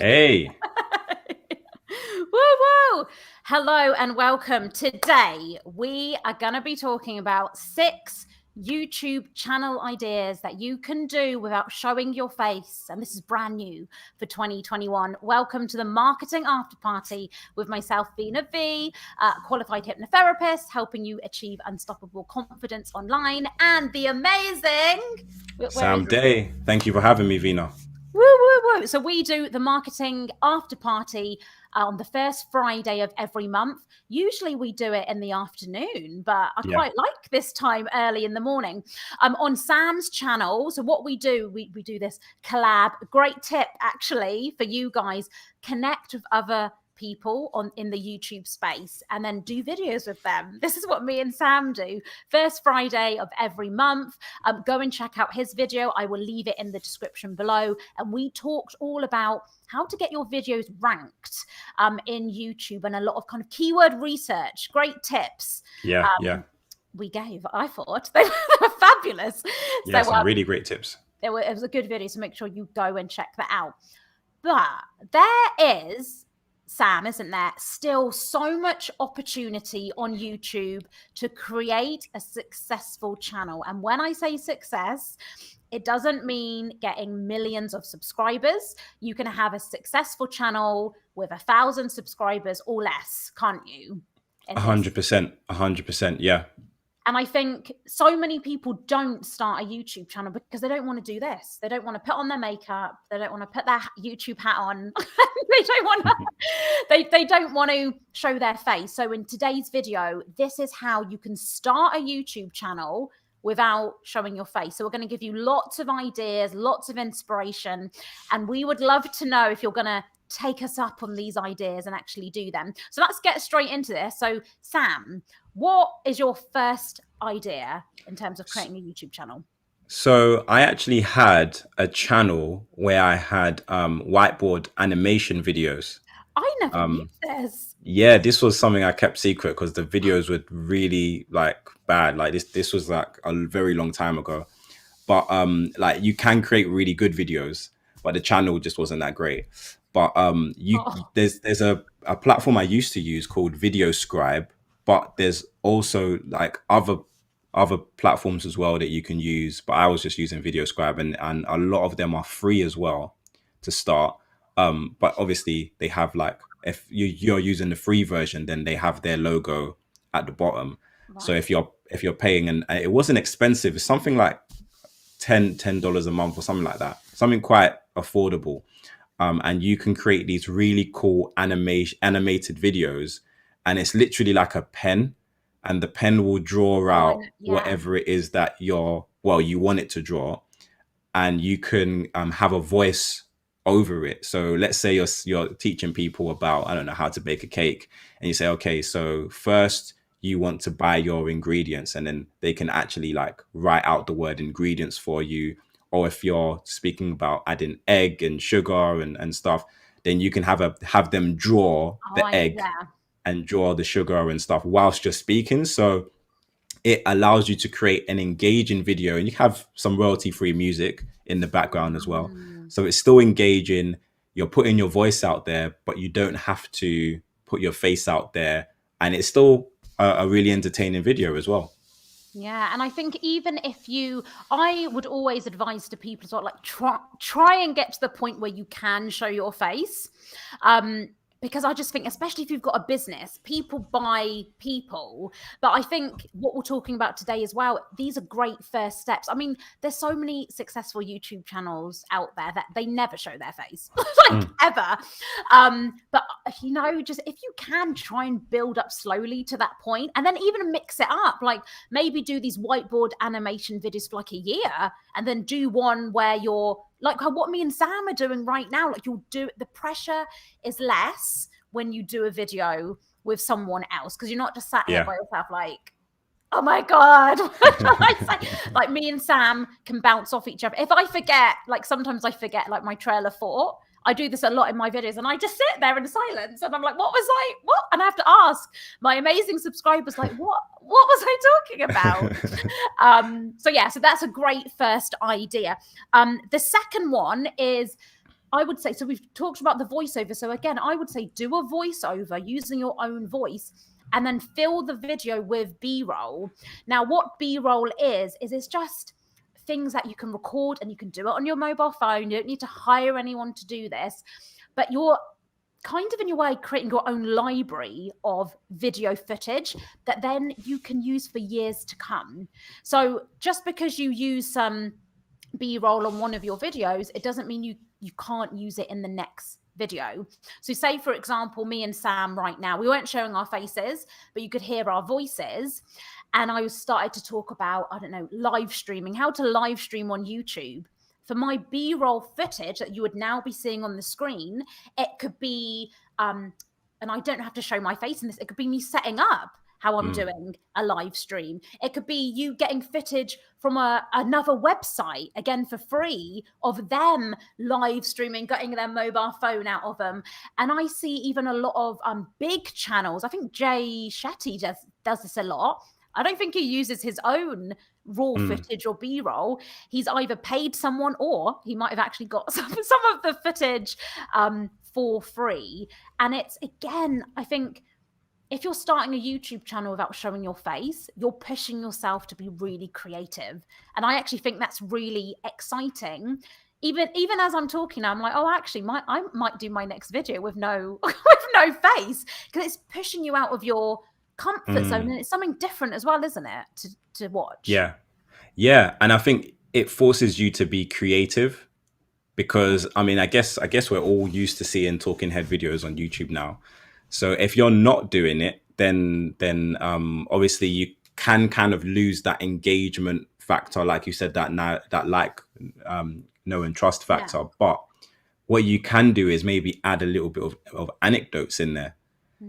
Hey, Woo woo! Hello and welcome. Today we are going to be talking about 6 YouTube channel ideas that you can do without showing your face. And this is brand new for 2021. Welcome to the Marketing After Party with myself, Vina V, qualified hypnotherapist, helping you achieve unstoppable confidence online, and the amazing. Where is Sam he? Day. Thank you for having me, Vina. Woo, woo, woo. So we do the marketing after party on the first Friday of every month. Usually we do it in the afternoon, but I Yeah, quite like this time early in the morning. On Sam's channel. So what we do, we do this collab. Great tip actually for you guys. Connect with other people in the YouTube space and then do videos with them. This is what me and Sam do. First Friday of every month. Go and check out his video. I will leave it in the description below. And we talked all about how to get your videos ranked in YouTube and a lot of kind of keyword research. Great tips. yeah. We gave, I thought. They were fabulous. Yeah, So some really great tips. it was a good video, so make sure you go and check that out. But there is, Sam, isn't there, still so much opportunity on YouTube to create a successful channel. And when I say success, it doesn't mean getting millions of subscribers. You can have a successful channel with 1,000 subscribers or less, can't you? 100%, 100%. Yeah. And I think so many people don't start a YouTube channel because they don't want to do this. They don't want to put on their makeup. They don't want to put their YouTube hat on. They don't want to show their face. So in today's video, this is how you can start a YouTube channel without showing your face. So we're going to give you lots of ideas, lots of inspiration. And we would love to know if you're going to take us up on these ideas and actually do them. So let's get straight into this. So Sam, what is your first idea in terms of creating a YouTube channel? So I actually had a channel where I had whiteboard animation videos. I never knew Um, this. yeah, this was something I kept secret because the videos were really like bad. Like this was like a very long time ago. But like you can create really good videos, but the channel just wasn't that great. But Oh, there's a platform I used to use called Video Scribe, but there's also like other platforms as well that you can use. But I was just using Video Scribe, and a lot of them are free as well to start. But obviously they have like if you're using the free version, then they have their logo at the bottom. So right. if you're paying, and it wasn't expensive, it's something like $10 a month or something like that, something quite affordable. And you can create these really cool animated videos, and it's literally like a pen, and the pen will draw Oh, out yeah. whatever it is that you want it to draw, and you can have a voice over it. So let's say you're teaching people about, I don't know, how to bake a cake, and you say, okay, so first you want to buy your ingredients, and then they can actually like write out the word ingredients for you. Or if you're speaking about adding egg and sugar and stuff, then you can have them draw Oh, the egg yeah. and draw the sugar and stuff whilst you're speaking. So it allows you to create an engaging video, and you have some royalty free music in the background as well. Mm. So it's still engaging. You're putting your voice out there, but you don't have to put your face out there. And it's still a really entertaining video as well. Yeah, and I think even if I would always advise to people as well, like try and get to the point where you can show your face. Because I just think, especially if you've got a business, people buy people. But I think what we're talking about today as well, these are great first steps. I mean, there's so many successful YouTube channels out there that they never show their face, like Mm. ever. But just if you can try and build up slowly to that point, and then even mix it up, like maybe do these whiteboard animation videos for like a year, and then do one where you're like what me and Sam are doing right now. Like the pressure is less when you do a video with someone else because you're not just sat here Yeah. by yourself like, oh my God. Like me and Sam can bounce off each other. If I forget, like sometimes I forget like my trail of thought. I do this a lot in my videos and I just sit there in silence and I'm like, what? And I have to ask my amazing subscribers, like, what was I talking about? So that's a great first idea. The second one is I would say, so we've talked about the voiceover. So again, I would say do a voiceover using your own voice and then fill the video with B-roll. Now, what B-roll is it's just things that you can record and you can do it on your mobile phone. You don't need to hire anyone to do this, but you're kind of in your way creating your own library of video footage that then you can use for years to come. So just because you use some B-roll on one of your videos, it doesn't mean you can't use it in the next video. So say, for example, me and Sam right now, we weren't showing our faces, but you could hear our voices. And I started to talk about, I don't know, live streaming, how to live stream on YouTube. For my B-roll footage that you would now be seeing on the screen, it could be, and I don't have to show my face in this, it could be me setting up how I'm doing a live stream. It could be you getting footage from another website, again for free, of them live streaming, getting their mobile phone out of them. And I see even a lot of big channels. I think Jay Shetty does this a lot. I don't think he uses his own raw footage or B-roll. He's either paid someone or he might have actually got some of the footage for free. And it's, again, I think if you're starting a YouTube channel without showing your face, you're pushing yourself to be really creative. And I actually think that's really exciting. Even as I'm talking, I'm like, oh, actually, I might do my next video with no face, because it's pushing you out of your comfort zone, and it's something different as well, isn't it, to watch? Yeah, and I think it forces you to be creative, because I mean, I guess we're all used to seeing talking head videos on YouTube now. So if you're not doing it, then obviously you can kind of lose that engagement factor, like you said, that know and trust factor. But what you can do is maybe add a little bit of anecdotes in there.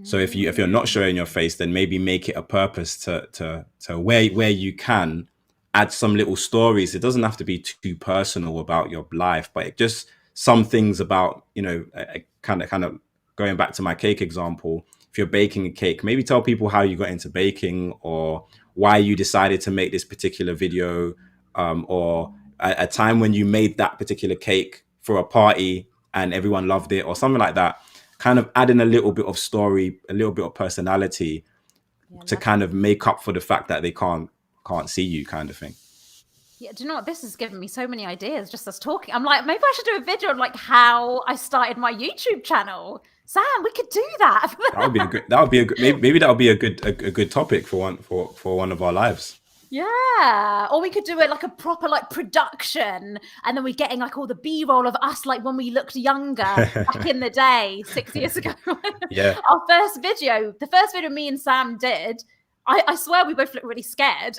So if you're not showing your face, then maybe make it a purpose to where you can add some little stories. It doesn't have to be too personal about your life, but it just some things about, kind of going back to my cake example. If you're baking a cake, maybe tell people how you got into baking, or why you decided to make this particular video, or a time when you made that particular cake for a party and everyone loved it, or something like that. Kind of adding a little bit of story, a little bit of personality, to kind of make up for the fact that they can't see you, kind of thing. Yeah, do you know what? This has given me so many ideas just us talking. I'm like, maybe I should do a video on like how I started my YouTube channel. Sam, we could do that. Maybe that'll be a good topic for one of our lives. Yeah, or we could do it like a proper like production, and then we're getting like all the B-roll of us like when we looked younger back in the day, 6 years ago. Yeah. Our first video, the first video me and Sam did, I swear we both looked really scared.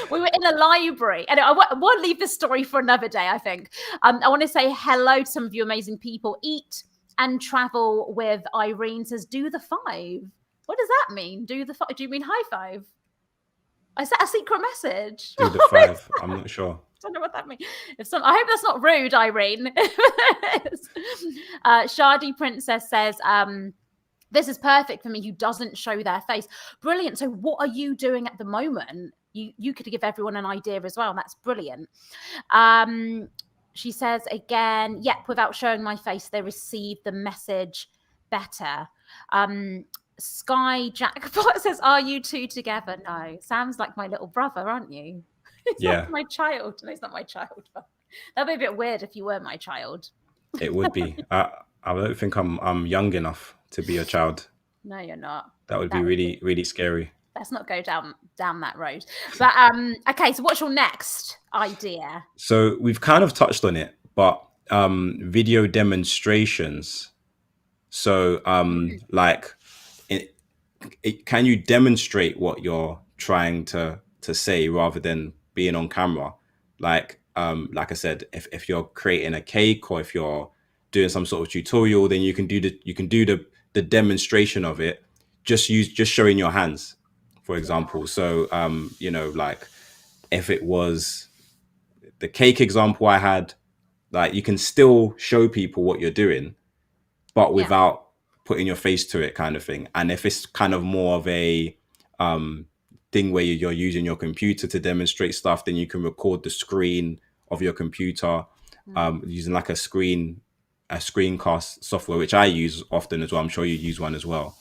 We were in a library, and I won't leave this story for another day, I think. I want to say hello to some of you amazing people. Eat and Travel with Irene says, do the 5. What does that mean? Do the 5? Do you mean high five? Is that a secret message? Do the 5. I'm not sure. I don't know what that means. I hope that's not rude, Irene. Shardy Princess says, this is perfect for me who doesn't show their face. Brilliant. So what are you doing at the moment? You could give everyone an idea as well. That's brilliant. She says again, yep, without showing my face, they receive the message better. Sky Jackpot says, are you two together? No. Sam's like my little brother, aren't you? He's not my child. No, he's not my child. That'd be a bit weird if you were my child. It would be. I don't think I'm young enough to be a child. No, you're not. That would be really, really scary. Let's not go down that road. But okay, so what's your next idea? So we've kind of touched on it, but video demonstrations. So can you demonstrate what you're trying to say rather than being on camera? Like I said, if you're creating a cake, or if you're doing some sort of tutorial, then you can do the demonstration of it. Just showing your hands, for example. So like if it was the cake example I had, like you can still show people what you're doing, but without putting your face to it, kind of thing. And if it's kind of more of a thing where you're using your computer to demonstrate stuff, then you can record the screen of your computer. using like a screencast software, which I use often as well. I'm sure you use one as well.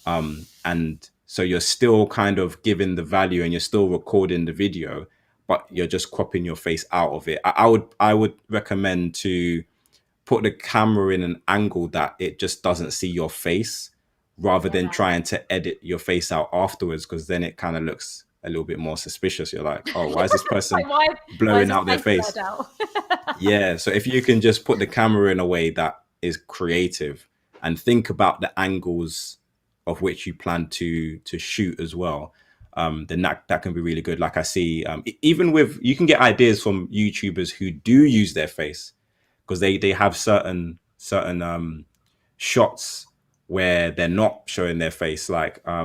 And so you're still kind of giving the value and you're still recording the video, but you're just cropping your face out of it. I would recommend to put the camera in an angle that it just doesn't see your face, rather than Yeah. trying to edit your face out afterwards, because then it kind of looks a little bit more suspicious. You're like, oh, why is this person Like, why is blowing his out their face face? blurred out? Yeah. So if you can just put the camera in a way that is creative and think about the angles of which you plan to shoot as well, then that can be really good. Like I see, even with, you can get ideas from YouTubers who do use their face, because they have certain shots where they're not showing their face. Like I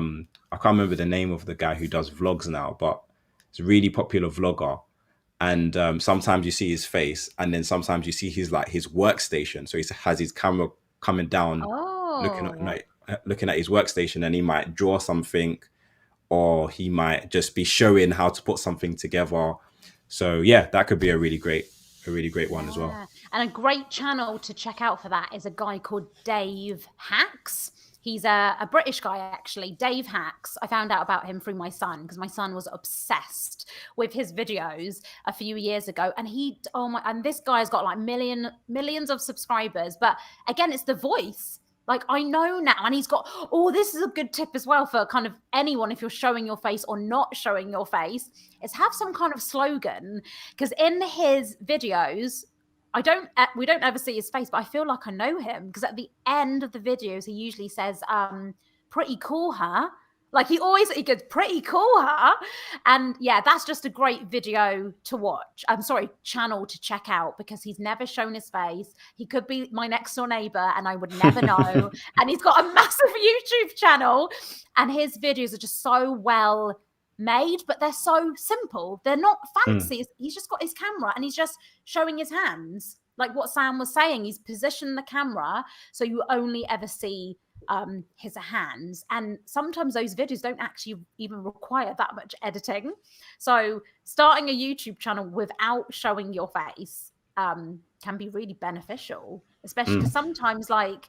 can't remember the name of the guy who does vlogs now, but it's a really popular vlogger. And sometimes you see his face, and then sometimes you see his workstation. So he has his camera coming down, looking Oh, looking at his workstation, and he might draw something, or he might just be showing how to put something together. So yeah, that could be a really great one as well. yeah. And a great channel to check out for that is a guy called Dave Hacks. He's a British guy, actually. Dave Hacks. I found out about him through my son, because my son was obsessed with his videos a few years ago. And and this guy's got like millions of subscribers. But again, it's the voice. Like, I know now, and he's got, this is a good tip as well for kind of anyone, if you're showing your face or not showing your face, is have some kind of slogan. Because in his videos, we don't ever see his face, but I feel like I know him, because at the end of the videos, he usually says, pretty cool, huh? Like, he goes, pretty cool, huh? And yeah, that's just a great video to watch. I'm sorry, channel to check out, because he's never shown his face. He could be my next door neighbor and I would never know. And he's got a massive YouTube channel, and his videos are just so well made, but they're so simple. They're not fancy. He's just got his camera and he's just showing his hands. Like what Sam was saying, he's positioned the camera so you only ever see his hands. And sometimes those videos don't actually even require that much editing. So starting a YouTube channel without showing your face can be really beneficial, especially because sometimes, like,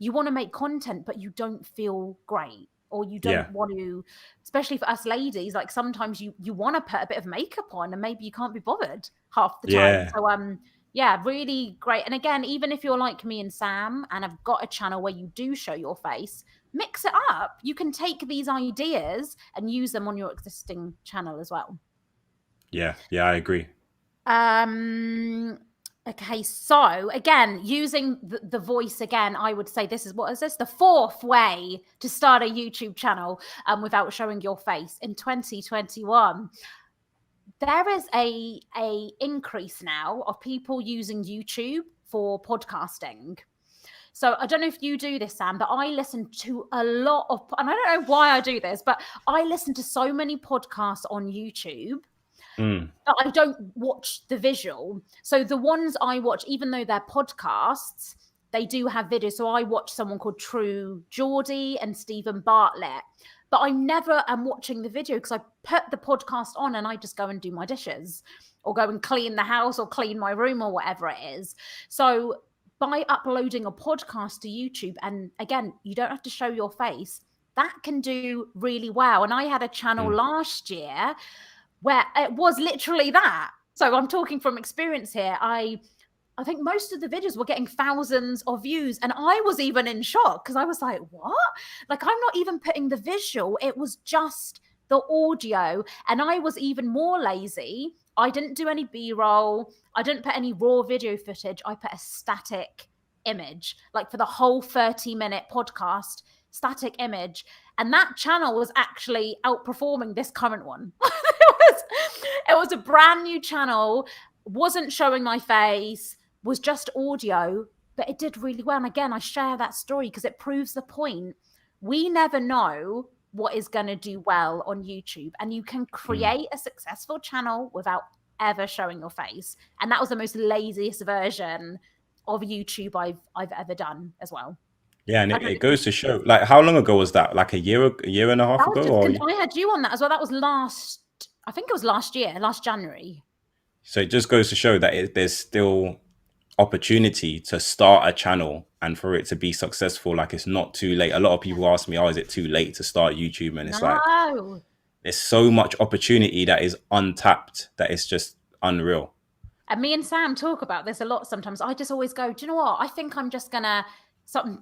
you want to make content but you don't feel great, or you don't want to, especially for us ladies, like sometimes you want to put a bit of makeup on and maybe you can't be bothered half the time. So yeah, really great. And again, even if you're like me and Sam and have got a channel where you do show your face, mix it up. You can take these ideas and use them on your existing channel as well. Yeah, I agree. Okay, so again, using the voice again, I would say this is, what is this? The fourth way to start a YouTube channel without showing your face in 2021. There is a increase now of people using YouTube for podcasting. So I don't know if you do this, Sam, but I listen to a lot of, and I don't know why I do this, but I listen to so many podcasts on YouTube. But I don't watch the visual. So the ones I watch, even though they're podcasts, they do have videos. So I watch someone called True Geordie and Stephen Bartlett. But I never am watching the video, because I put the podcast on and I just go and do my dishes or go and clean the house or clean my room or whatever it is. So by uploading a podcast to YouTube, and again, you don't have to show your face, that can do really well. And I had a channel last year where it was literally that. So I'm talking from experience here. I think most of the videos were getting thousands of views, and I was even in shock, because I was like, what? Like, I'm not even putting the visual. It was just the audio. And I was even more lazy. I didn't do any B-roll. I didn't put any raw video footage. I put a static image, like for the whole 30-minute podcast, static image. And that channel was actually outperforming this current one. It was a brand new channel, wasn't showing my face, was just audio, but it did really well. And again, I share that story because it proves the point. We never know what is going to do well on YouTube, and you can create a successful channel without ever showing your face. And that was the most laziest version of YouTube I've ever done as well. Yeah, and it goes to show, like, how long ago was that? Like a year and a half ago? Or I had you on that as well. That was I think it was last year, last January. So it just goes to show that there's still opportunity to start a channel and for it to be successful. Like, it's not too late. A lot of people ask me, oh, is it too late to start YouTube? And it's like, No. there's so much opportunity that is untapped that it's just unreal. And me and Sam talk about this a lot sometimes. I just always go, do you know what? I think I'm just going to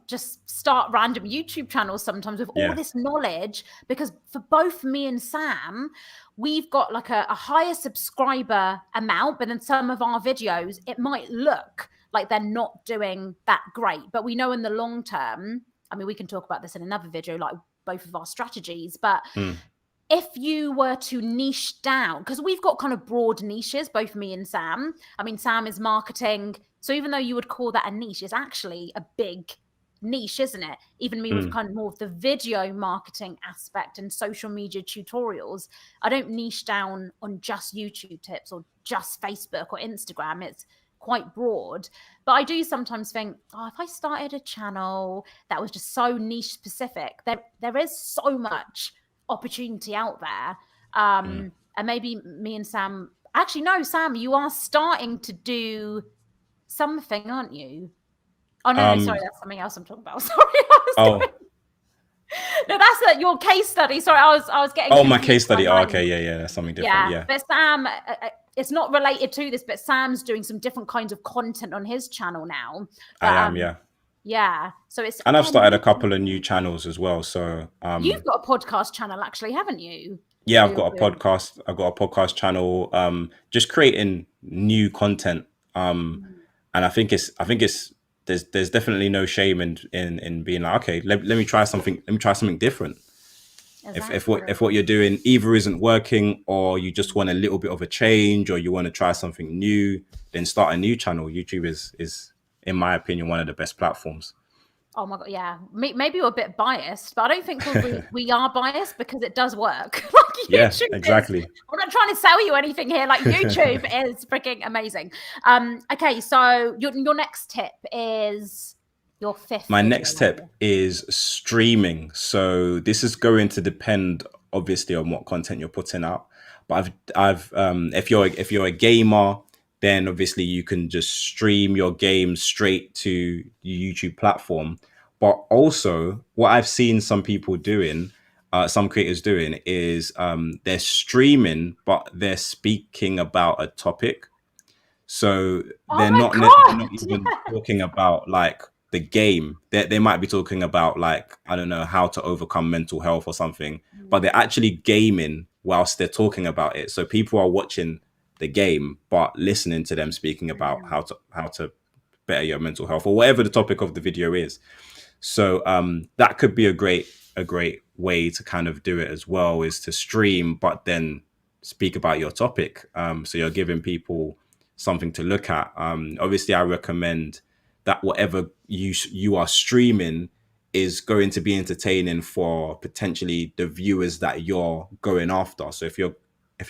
just start random YouTube channels sometimes with all Yeah. this knowledge, because for both me and Sam, we've got like a higher subscriber amount, but in some of our videos, it might look like they're not doing that great. But we know in the long term, I mean, we can talk about this in another video, like both of our strategies, but if you were to niche down, because we've got kind of broad niches, both me and Sam. I mean, Sam is marketing. So even though you would call that a niche, it's actually a big niche, isn't it? Even me with kind of more of the video marketing aspect and social media tutorials. I don't niche down on just YouTube tips or just Facebook or Instagram. It's quite broad. But I do sometimes think, oh, if I started a channel that was just so niche specific, there is so much opportunity out there. And maybe me and Sam, actually, no, Sam, you are starting to do something, aren't you? Oh, no, sorry, that's something else I'm talking about. Sorry, no, that's your case study. Sorry, I was getting my case study. Oh, okay, yeah, that's something different. Yeah. But Sam, it's not related to this, but Sam's doing some different kinds of content on his channel now. I am, yeah. Yeah. So it's, and I've started a couple of new channels as well. So you've got a podcast channel, actually, haven't you? Yeah, I've got a podcast. I've got a podcast channel. Just creating new content. And I think there's definitely no shame in being like, okay, let me try something. Let me try something different. Exactly. If what you're doing either isn't working, or you just want a little bit of a change, or you want to try something new, then start a new channel. YouTube is in my opinion one of the best platforms. Oh my God, yeah. Maybe you're a bit biased, but I don't think we are biased, because it does work. Like, yeah, exactly. I'm not trying to sell you anything here. Like, YouTube is freaking amazing. Okay, so your next tip is your fifth. My next tip is streaming. So this is going to depend obviously on what content you're putting out. But if you're a gamer, then obviously you can just stream your game straight to the YouTube platform. But also, what I've seen some people doing, some creators doing, is they're streaming, but they're speaking about a topic. So they're not even talking about like the game. They might be talking about, like, I don't know, how to overcome mental health or something, but they're actually gaming whilst they're talking about it. So people are watching the game but listening to them speaking about how to better your mental health, or whatever the topic of the video is. So that could be a great way to kind of do it as well, is to stream but then speak about your topic. So you're giving people something to look at. Obviously I recommend that whatever you are streaming is going to be entertaining for potentially the viewers that you're going after. So if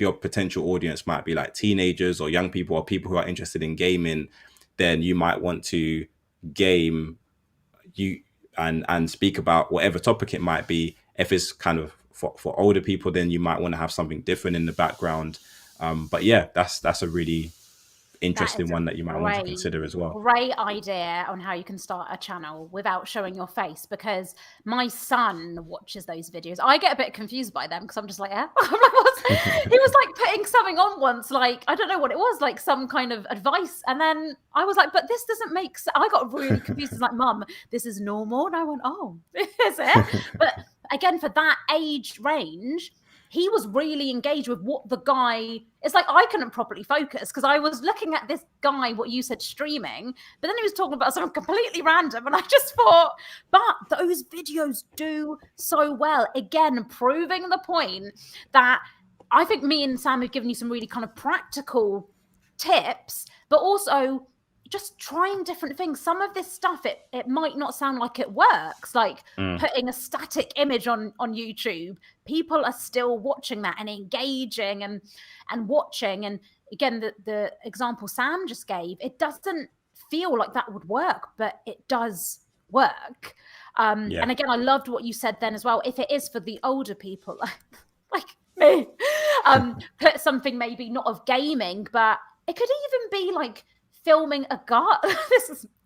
your potential audience might be like teenagers or young people or people who are interested in gaming, then you might want to game and speak about whatever topic it might be. If it's kind of for older people, then you might want to have something different in the background. But yeah, that's a really interesting one that you might want to consider as well. Great idea on how you can start a channel without showing your face, because my son watches those videos. I get a bit confused by them because I'm just like, yeah. He was like putting something on once, like, I don't know what it was, like some kind of advice, and then I was like, but this doesn't make sense. I got really confused. It's like, Mum, this is normal. And I went, oh, is it? But again, for that age range, he was really engaged with what the guy, it's like I couldn't properly focus because I was looking at this guy, what you said, streaming, but then he was talking about something completely random. And I just thought, but those videos do so well. Again, proving the point that I think me and Sam have given you some really kind of practical tips, but also just trying different things. Some of this stuff, it might not sound like it works, like putting a static image on YouTube. People are still watching that and engaging and watching. And again, the example Sam just gave, it doesn't feel like that would work, but it does work. And again, I loved what you said then as well. If it is for the older people, like me, put something maybe not of gaming, but it could even be like filming a garden.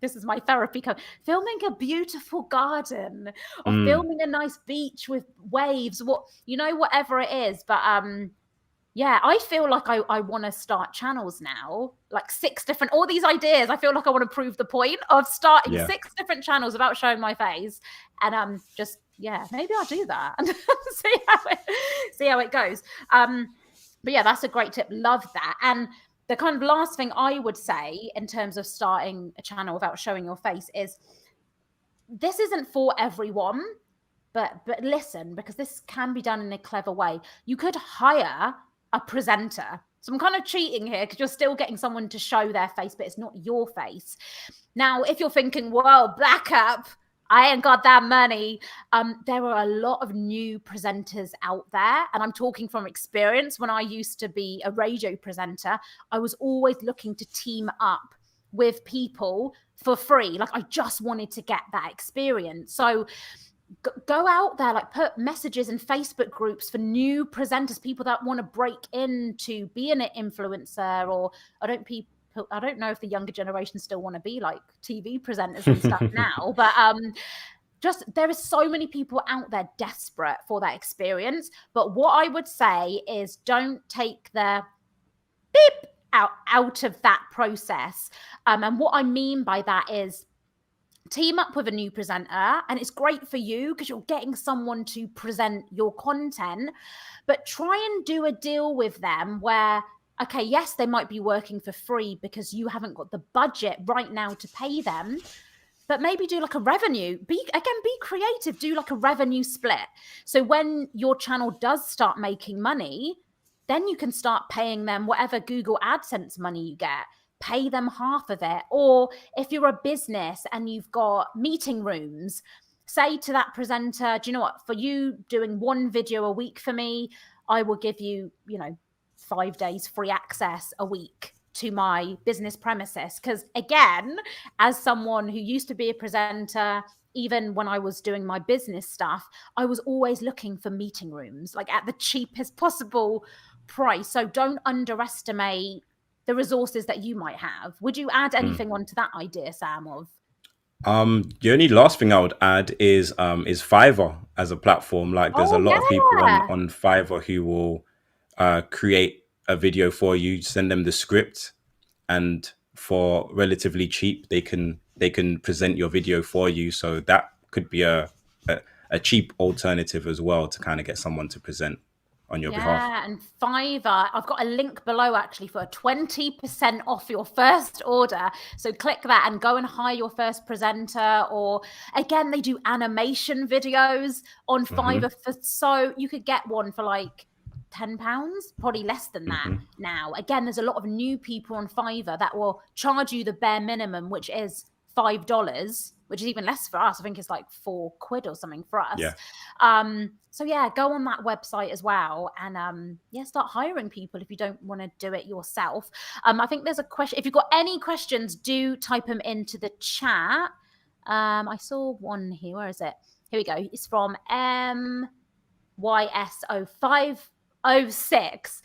This is my therapy code. Filming a beautiful garden, or Mm, filming a nice beach with waves, whatever it is. But yeah, I feel like I want to start channels now, like 6 different, all these ideas. I feel like I want to prove the point of starting yeah. 6 different channels without showing my face. And just, yeah, maybe I'll do that and see how it goes. But yeah, that's a great tip. Love that. And the kind of last thing I would say in terms of starting a channel without showing your face is, this isn't for everyone, but listen, because this can be done in a clever way. You could hire a presenter. So I'm kind of cheating here because you're still getting someone to show their face, but it's not your face. Now, if you're thinking, well, back up, I ain't got that money. There are a lot of new presenters out there. And I'm talking from experience. When I used to be a radio presenter, I was always looking to team up with people for free. Like, I just wanted to get that experience. So go out there, like put messages in Facebook groups for new presenters, people that want to break into being an influencer. Or I don't know if the younger generation still want to be like TV presenters and stuff now, but just, there is so many people out there desperate for that experience. But what I would say is, don't take the beep out of that process. And what I mean by that is, team up with a new presenter, and it's great for you because you're getting someone to present your content. But try and do a deal with them where, okay, yes, they might be working for free because you haven't got the budget right now to pay them, but maybe do like a revenue. Be creative, do like a revenue split. So when your channel does start making money, then you can start paying them whatever Google AdSense money you get. Pay them half of it. Or if you're a business and you've got meeting rooms, say to that presenter, do you know what, for you doing 1 video a week for me, I will give you, 5 days free access a week to my business premises. Because again, as someone who used to be a presenter, even when I was doing my business stuff, I was always looking for meeting rooms, like at the cheapest possible price. So don't underestimate the resources that you might have. Would you add Mm. anything onto that idea, Sam? Of The only last thing I would add is Fiverr as a platform. Like, there's a oh lot of people yeah, on Fiverr who will create a video for you, send them the script, and for relatively cheap, they can present your video for you. So that could be a, a cheap alternative as well to kind of get someone to present on your behalf. yeah, and Fiverr. I've got a link below actually for 20% off your first order. So click that and go and hire your first presenter. Or again, they do animation videos on Hmm. Fiverr so you could get one for like £10, probably less than that Hmm. now. Again, there's a lot of new people on Fiverr that will charge you the bare minimum, which is $5, which is even less for us. I think it's like £4 or something for us. Yeah. So yeah, go on that website as well, and yeah, start hiring people if you don't want to do it yourself. I think there's a question. If you've got any questions, do type them into the chat. I saw one here. Where is it? Here we go. It's from YS0506.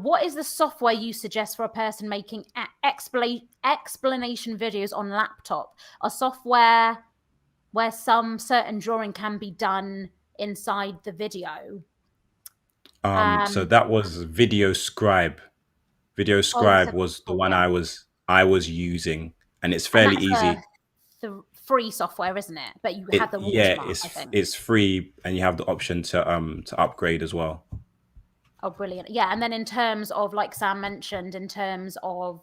What is the software you suggest for a person making explanation videos on laptop? A software where some certain drawing can be done inside the video. So Um, that was Video Scribe. Video oh, so Scribe was the oh, one yeah, I was using, and it's and fairly that's easy. the free software, isn't it? But you It have the Yeah, watermark, I think. it's free, and you have the option to upgrade as well. Oh, brilliant! Yeah, and then in terms of, like Sam mentioned, in terms of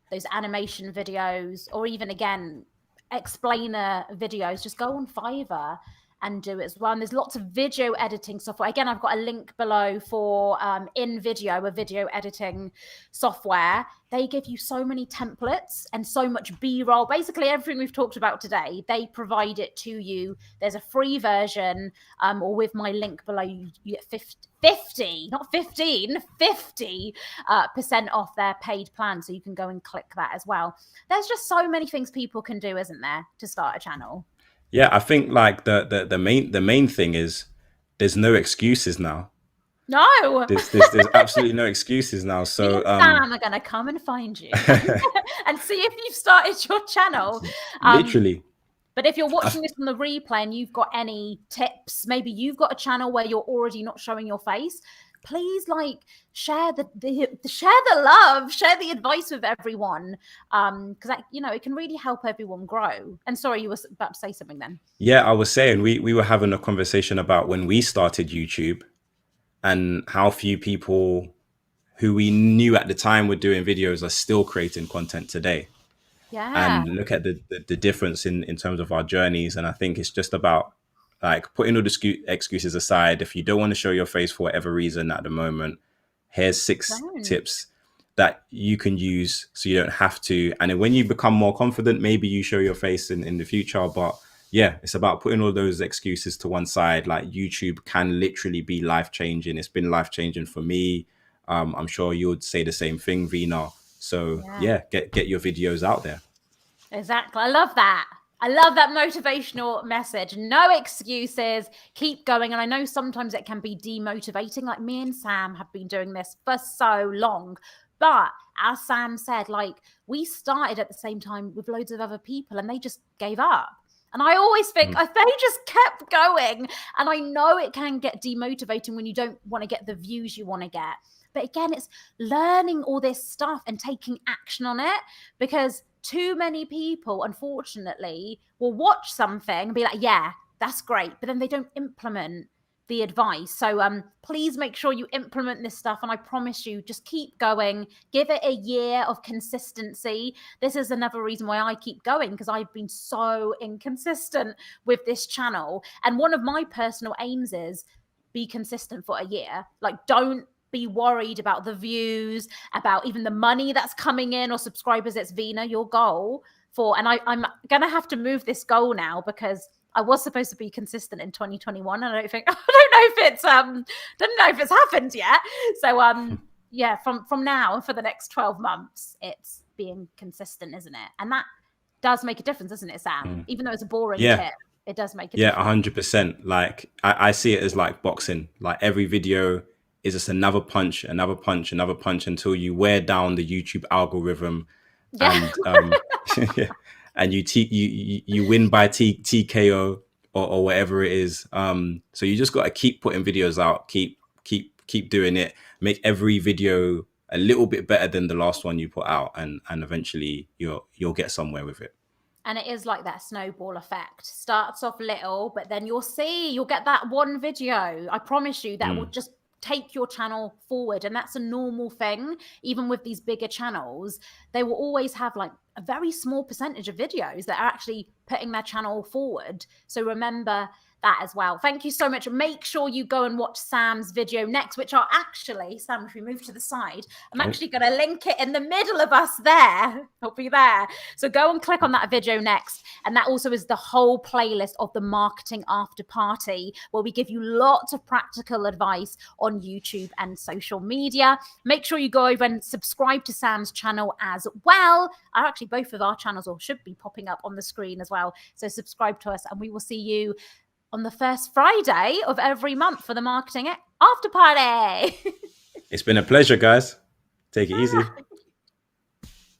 those animation videos, or even again explainer videos, just go on Fiverr and do it as well. And there's lots of video editing software. Again, I've got a link below for INVIDEO, a video editing software. They give you so many templates and so much B-roll. Basically, everything we've talked about today, they provide it to you. There's a free version, or with my link below, you get 50, not 15, 50% off their paid plan. So you can go and click that as well. There's just so many things people can do, isn't there, to start a channel? Yeah, I think like the main thing is there's no excuses now. No. There's absolutely no excuses now. Me So and Sam are gonna come and find you and see if you've started your channel. Um, literally, but if you're I, watching this on the replay and you've got any tips, maybe you've got a channel where you're already not showing your face, please like share share the love, share the advice with everyone, because that, you know, it can really help everyone grow. And sorry, you were about to say something then. yeah, I was saying we were having a conversation about when we started YouTube and how few people who we knew at the time were doing videos are still creating content today. Yeah, And look at the difference in terms of our journeys. And I think it's just about like putting all the excuses aside. If you don't want to show your face for whatever reason at the moment, here's 6 tips that you can use so you don't have to. And then when you become more confident, maybe you show your face in the future. But yeah, it's about putting all those excuses to one side. Like YouTube can literally be life changing. It's been life changing for me. I'm sure you would say the same thing, Vina. So yeah. yeah, get your videos out there. Exactly. I love that. I love that motivational message. No excuses. Keep going. And I know sometimes it can be demotivating. Like me and Sam have been doing this for so long. But as Sam said, like we started at the same time with loads of other people and they just gave up. And I always think Mm. if they just kept going, and I know it can get demotivating when you don't want to get the views you want to get. But again, it's learning all this stuff and taking action on it, because too many people, unfortunately, will watch something and be like, yeah, that's great. But then they don't implement the advice. So please make sure you implement this stuff. And I promise you, just keep going. Give it a year of consistency. This is another reason why I keep going, because I've been so inconsistent with this channel. And one of my personal aims is be consistent for a year. Like, don't be worried about the views, about even the money that's coming in or subscribers. It's Vina, your goal and I'm gonna have to move this goal now, because I was supposed to be consistent in 2021, and I don't know if it's happened yet. So yeah, from now and for the next 12 months, it's being consistent, isn't it? And that does make a difference, doesn't it, Sam? Mm. Even though it's a boring Yeah, tip, it does make a yeah, difference. 100%. Like I see it as like boxing. Like every video is just another punch, another punch, another punch until you wear down the YouTube algorithm, Yeah. and and you win by TKO or whatever it is. So you just got to keep putting videos out, keep doing it, make every video a little bit better than the last one you put out, and eventually you'll get somewhere with it. And it is like that snowball effect. Starts off little, but then you'll get that one video, I promise you, that will Mm. just take your channel forward. And that's a normal thing. Even with these bigger channels, they will always have like a very small percentage of videos that are actually putting their channel forward. So remember that as well. Thank you so much. Make sure you go and watch Sam's video next, which are actually, Sam, if we move to the side, I'm Oh, actually going to link it in the middle of us there. I'll be there. So go and click on that video next. And that also is the whole playlist of the Marketing After Party, where we give you lots of practical advice on YouTube and social media. Make sure you go over and subscribe to Sam's channel as well. Actually, both of our channels should be popping up on the screen as well. So subscribe to us, and we will see you on the first Friday of every month for the Marketing After Party. it's been a pleasure, guys. Take it easy.